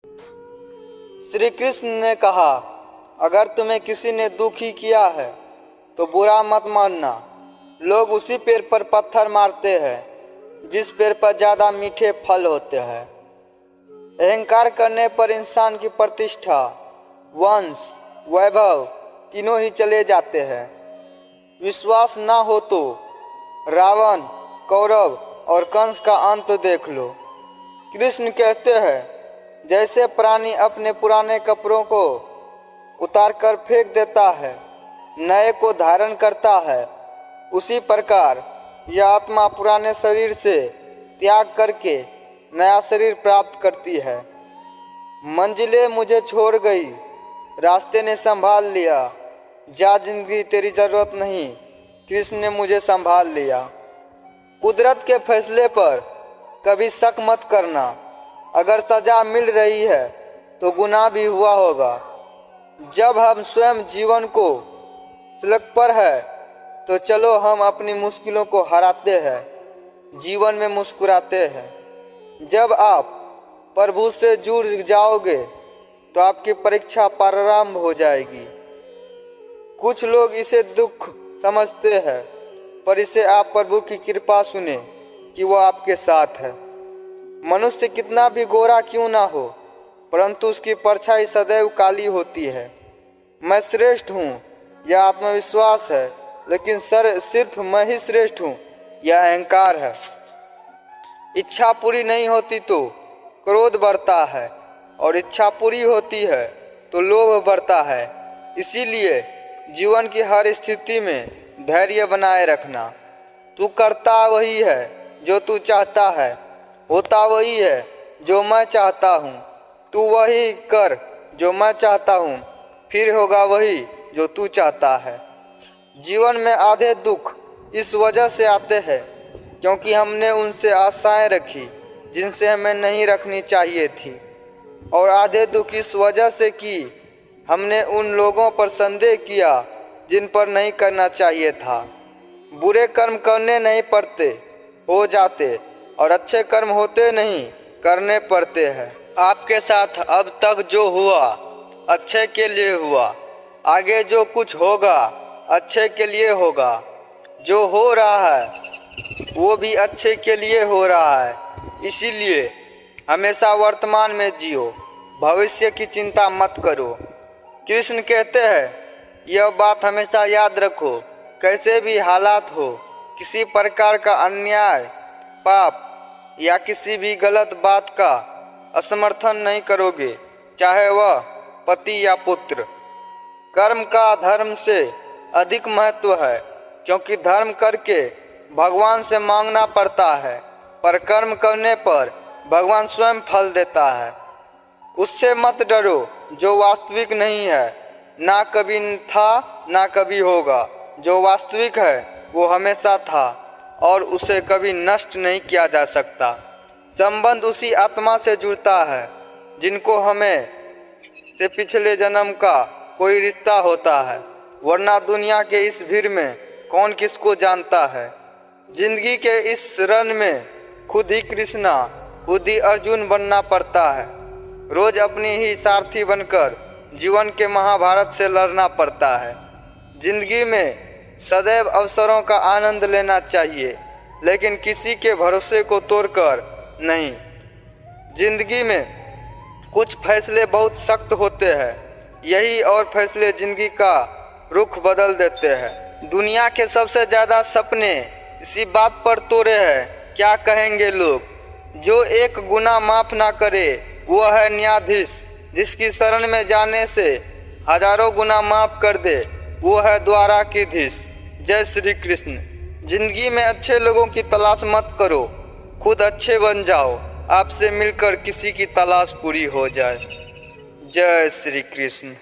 श्री कृष्ण ने कहा, अगर तुम्हें किसी ने दुखी किया है तो बुरा मत मानना। लोग उसी पेड़ पर पत्थर मारते हैं जिस पेड़ पर ज़्यादा मीठे फल होते हैं। अहंकार करने पर इंसान की प्रतिष्ठा, वंश, वैभव तीनों ही चले जाते हैं। विश्वास ना हो तो रावण, कौरव और कंस का अंत देख लो। कृष्ण कहते हैं, जैसे प्राणी अपने पुराने कपड़ों को उतारकर फेंक देता है, नए को धारण करता है, उसी प्रकार यह आत्मा पुराने शरीर से त्याग करके नया शरीर प्राप्त करती है। मंजिलें मुझे छोड़ गई, रास्ते ने संभाल लिया। जा जिंदगी तेरी जरूरत नहीं, कृष्ण ने मुझे संभाल लिया। कुदरत के फैसले पर कभी शक मत करना। अगर सजा मिल रही है तो गुनाह भी हुआ होगा। जब हम स्वयं जीवन को सड़क पर है तो चलो हम अपनी मुश्किलों को हराते हैं, जीवन में मुस्कुराते हैं। जब आप प्रभु से जुड़ जाओगे तो आपकी परीक्षा प्रारंभ हो जाएगी। कुछ लोग इसे दुख समझते हैं, पर इसे आप प्रभु की कृपा सुने कि वो आपके साथ है। मनुष्य कितना भी गोरा क्यों ना हो, परंतु उसकी परछाई सदैव काली होती है। मैं श्रेष्ठ हूँ, यह आत्मविश्वास है, लेकिन सिर्फ मैं ही श्रेष्ठ हूँ, यह अहंकार है। इच्छा पूरी नहीं होती तो क्रोध बढ़ता है, और इच्छा पूरी होती है तो लोभ बढ़ता है। इसीलिए जीवन की हर स्थिति में धैर्य बनाए रखना। तू करता वही है जो तू चाहता है, होता वही है जो मैं चाहता हूँ। तू वही कर जो मैं चाहता हूँ, फिर होगा वही जो तू चाहता है। जीवन में आधे दुख इस वजह से आते हैं क्योंकि हमने उनसे आशाएं रखी जिनसे हमें नहीं रखनी चाहिए थी, और आधे दुख इस वजह से कि हमने उन लोगों पर संदेह किया जिन पर नहीं करना चाहिए था। बुरे कर्म करने नहीं पड़ते, हो जाते, और अच्छे कर्म होते नहीं, करने पड़ते हैं। आपके साथ अब तक जो हुआ अच्छे के लिए हुआ, आगे जो कुछ होगा अच्छे के लिए होगा। जो हो रहा है वो भी अच्छे के लिए हो रहा है। इसीलिए हमेशा वर्तमान में जियो, भविष्य की चिंता मत करो। कृष्ण कहते हैं, यह बात हमेशा याद रखो, कैसे भी हालात हो, किसी प्रकार का अन्याय, पाप या किसी भी गलत बात का असमर्थन नहीं करोगे, चाहे वह पति या पुत्र। कर्म का धर्म से अधिक महत्व है, क्योंकि धर्म करके भगवान से मांगना पड़ता है, पर कर्म करने पर भगवान स्वयं फल देता है। उससे मत डरो जो वास्तविक नहीं है, ना कभी था ना कभी होगा। जो वास्तविक है वो हमेशा था और उसे कभी नष्ट नहीं किया जा सकता। संबंध उसी आत्मा से जुड़ता है जिनको हमें से पिछले जन्म का कोई रिश्ता होता है, वरना दुनिया के इस भीड़ में कौन किसको जानता है। जिंदगी के इस रण में खुद ही कृष्णा, खुद ही अर्जुन बनना पड़ता है। रोज अपनी ही सारथी बनकर जीवन के महाभारत से लड़ना पड़ता है। जिंदगी में सदैव अवसरों का आनंद लेना चाहिए, लेकिन किसी के भरोसे को तोड़कर नहीं। जिंदगी में कुछ फैसले बहुत सख्त होते हैं, यही और फैसले जिंदगी का रुख बदल देते हैं। दुनिया के सबसे ज़्यादा सपने इसी बात पर तोड़े हैं, क्या कहेंगे लोग। जो एक गुनाह माफ़ ना करे वो है न्यायाधीश, जिसकी शरण में जाने से हजारों गुना माफ़ कर दे वो है द्वारकाधीश। जय श्री कृष्ण। जिंदगी में अच्छे लोगों की तलाश मत करो, खुद अच्छे बन जाओ, आपसे मिलकर किसी की तलाश पूरी हो जाए। जय श्री कृष्ण।